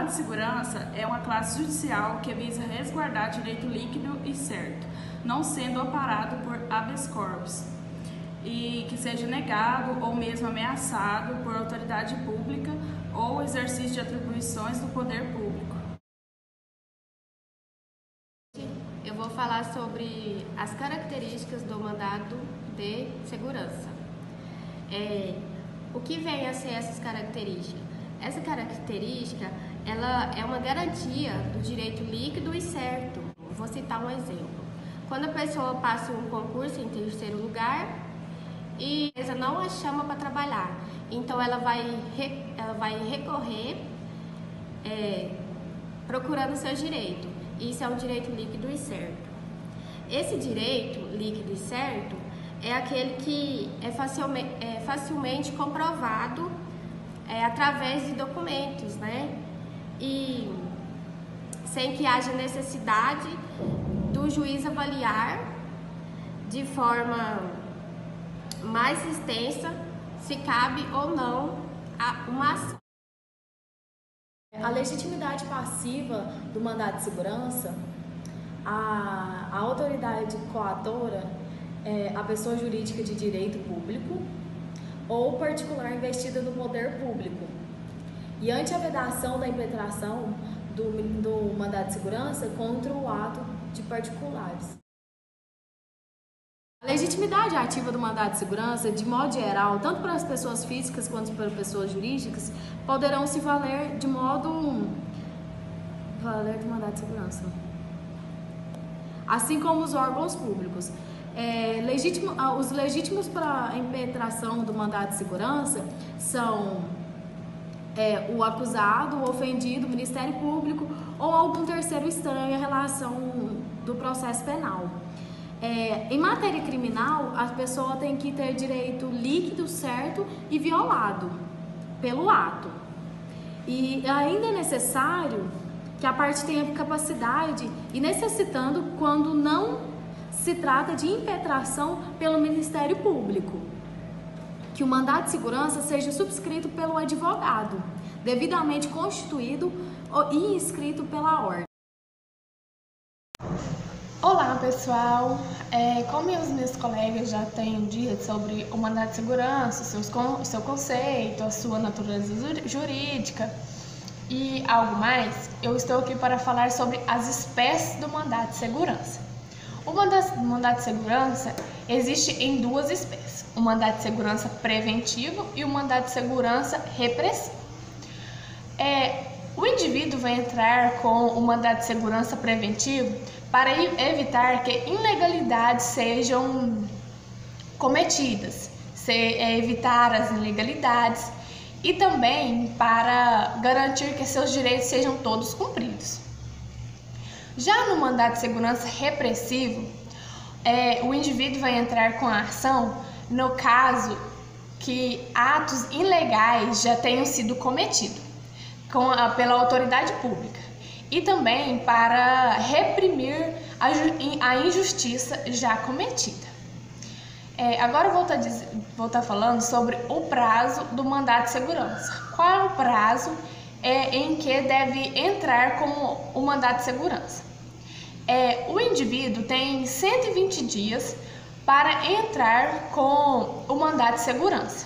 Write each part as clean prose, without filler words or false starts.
mandado de segurança é uma classe judicial que visa resguardar direito líquido e certo, não sendo amparado por habeas corpus, e que seja negado ou mesmo ameaçado por autoridade pública ou exercício de atribuições do poder público. Eu vou falar sobre as características do mandado de segurança. O que vem a ser essas características? Essa característica, ela é uma garantia do direito líquido e certo. Vou citar um exemplo. Quando a pessoa passa um concurso em terceiro lugar e a empresa não a chama para trabalhar, então ela vai recorrer procurando seu direito. Isso é um direito líquido e certo. Esse direito líquido e certo é aquele que é facilmente comprovado através de documentos, né? E sem que haja necessidade do juiz avaliar de forma mais extensa se cabe ou não uma ação. A legitimidade passiva do mandado de segurança, a autoridade coatora é a pessoa jurídica de direito público ou particular investida no poder público. E ante a vedação da impetração do mandado de segurança contra o ato de particulares. A legitimidade ativa do mandado de segurança, de modo geral, tanto para as pessoas físicas quanto para pessoas jurídicas, poderão se valer do mandado de segurança, assim como os órgãos públicos. Os legítimos para a impetração do mandado de segurança são o acusado, o ofendido, o Ministério Público ou algum terceiro estranho em relação do processo penal. Em matéria criminal, a pessoa tem que ter direito líquido, certo e violado pelo ato. E ainda é necessário que a parte tenha capacidade e necessitando quando não se trata de impetração pelo Ministério Público, que o mandado de segurança seja subscrito pelo advogado, devidamente constituído e inscrito pela ordem. Olá pessoal, como os meus colegas já têm dito sobre o mandado de segurança, o seu conceito, a sua natureza jurídica e algo mais, eu estou aqui para falar sobre as espécies do mandado de segurança. O mandado de segurança existe em duas espécies, o mandado de segurança preventivo e o mandado de segurança repressivo. O indivíduo vai entrar com o mandado de segurança preventivo para evitar que ilegalidades sejam cometidas, evitar as ilegalidades e também para garantir que seus direitos sejam todos cumpridos. Já no mandado de segurança repressivo, o indivíduo vai entrar com a ação no caso que atos ilegais já tenham sido cometidos pela autoridade pública e também para reprimir a injustiça já cometida. Agora eu vou estar falando sobre o prazo do mandado de segurança. Qual é o prazo em que deve entrar com o mandado de segurança? O indivíduo tem 120 dias para entrar com o mandado de segurança.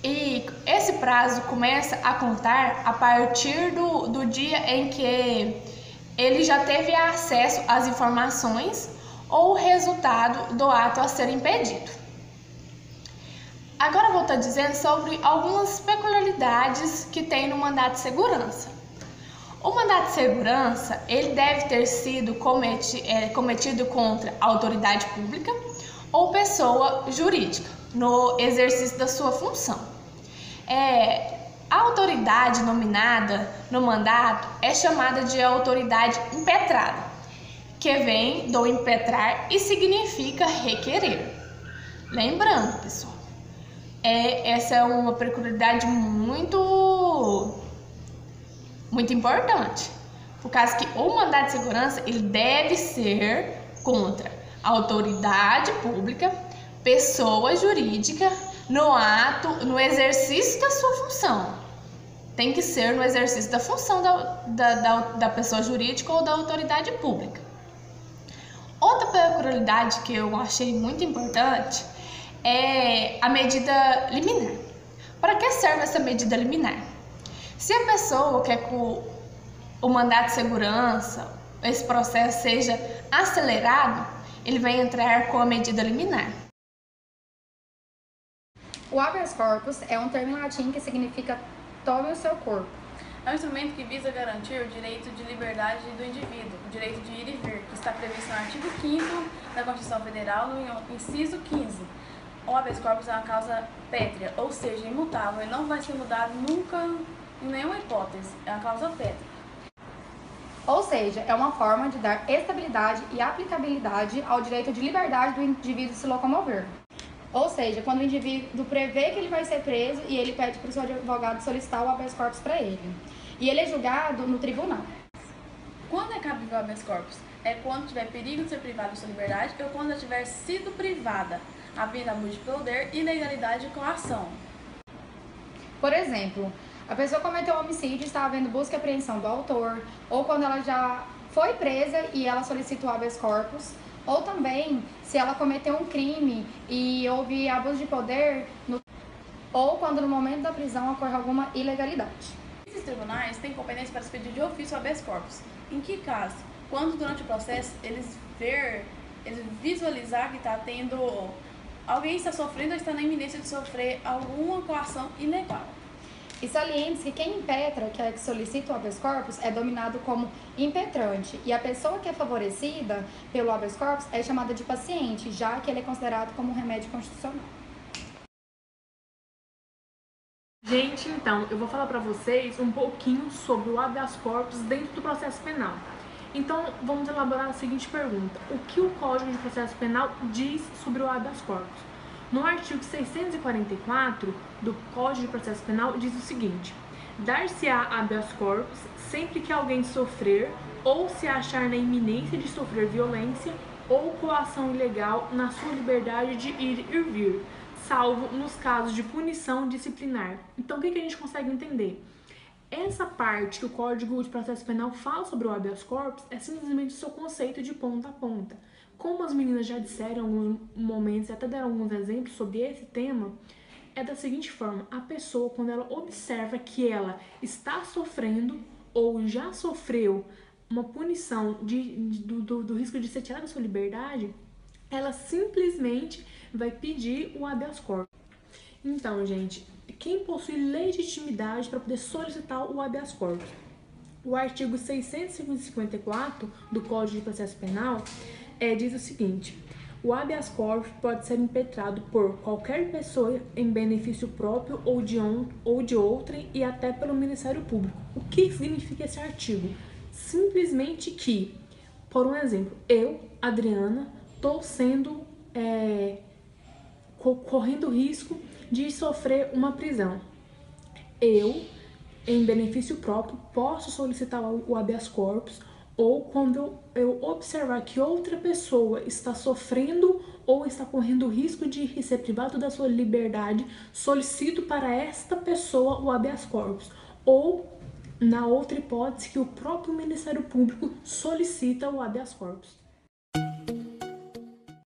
E esse prazo começa a contar a partir do dia em que ele já teve acesso às informações ou o resultado do ato a ser impedido. Agora eu vou estar dizendo sobre algumas peculiaridades que tem no mandado de segurança. O mandado de segurança ele deve ter sido cometido contra autoridade pública ou pessoa jurídica no exercício da sua função. A autoridade nominada no mandato é chamada de autoridade impetrada, que vem do impetrar e significa requerer. Lembrando, pessoal, essa é uma peculiaridade muito importante, por causa que o mandado de segurança ele deve ser contra autoridade pública, pessoa jurídica, no exercício da sua função. tem que ser no exercício da função da pessoa jurídica ou da autoridade pública. Outra peculiaridade que eu achei muito importante é a medida liminar. Para que serve essa medida liminar? Se a pessoa quer que o mandato de segurança, esse processo seja acelerado, ele vai entrar com a medida liminar. O habeas corpus é um termo em latim que significa tome o seu corpo. É um instrumento que visa garantir o direito de liberdade do indivíduo, o direito de ir e vir, que está previsto no artigo 5º da Constituição Federal, no inciso 15. O habeas corpus é uma causa pétrea, ou seja, imutável, e não vai ser mudado nunca, em nenhuma hipótese. É uma causa pétrea. Ou seja, é uma forma de dar estabilidade e aplicabilidade ao direito de liberdade do indivíduo se locomover. Ou seja, quando o indivíduo prevê que ele vai ser preso e ele pede para o seu advogado solicitar o habeas corpus para ele. E ele é julgado no tribunal. Quando é cabível o habeas corpus? É quando tiver perigo de ser privado de sua liberdade ou quando ela tiver sido privada, havendo abuso de poder, ilegalidade e coação. Por exemplo, a pessoa cometeu um homicídio e está havendo busca e apreensão do autor, ou quando ela já foi presa e ela solicita o habeas corpus, ou também se ela cometeu um crime e houve abuso de poder, ou quando no momento da prisão ocorre alguma ilegalidade. Esses tribunais têm competência para expedir de ofício o habeas corpus. Em que caso? Quando durante o processo eles visualizar que está tendo alguém está sofrendo ou está na iminência de sofrer alguma coação ilegal. E saliente que quem impetra, que é que solicita o habeas corpus, é dominado como impetrante. E a pessoa que é favorecida pelo habeas corpus é chamada de paciente, já que ele é considerado como um remédio constitucional. Gente, então, eu vou falar para vocês um pouquinho sobre o habeas corpus dentro do processo penal. Então, vamos elaborar a seguinte pergunta. O que o Código de Processo Penal diz sobre o habeas corpus? No artigo 644 do Código de Processo Penal diz o seguinte: dar-se-á habeas corpus sempre que alguém sofrer ou se achar na iminência de sofrer violência ou coação ilegal na sua liberdade de ir e vir, salvo nos casos de punição disciplinar. Então, o que a gente consegue entender? Essa parte que o Código de Processo Penal fala sobre o habeas corpus é simplesmente o seu conceito de ponta a ponta. Como as meninas já disseram em alguns momentos e até deram alguns exemplos sobre esse tema, é da seguinte forma: a pessoa, quando ela observa que ela está sofrendo ou já sofreu uma punição do risco de ser tirada da sua liberdade, ela simplesmente vai pedir o habeas corpus. Então, gente, quem possui legitimidade para poder solicitar o habeas corpus? O artigo 654 do Código de Processo Penal diz o seguinte: o habeas corpus pode ser impetrado por qualquer pessoa em benefício próprio ou de outrem e até pelo Ministério Público. O que significa esse artigo? Simplesmente que, por um exemplo, eu, Adriana, estou sendo correndo risco de sofrer uma prisão. Eu, em benefício próprio, posso solicitar o habeas corpus, ou quando eu observar que outra pessoa está sofrendo ou está correndo risco de ser privado da sua liberdade, solicito para esta pessoa o habeas corpus. Ou, na outra hipótese, que o próprio Ministério Público solicita o habeas corpus.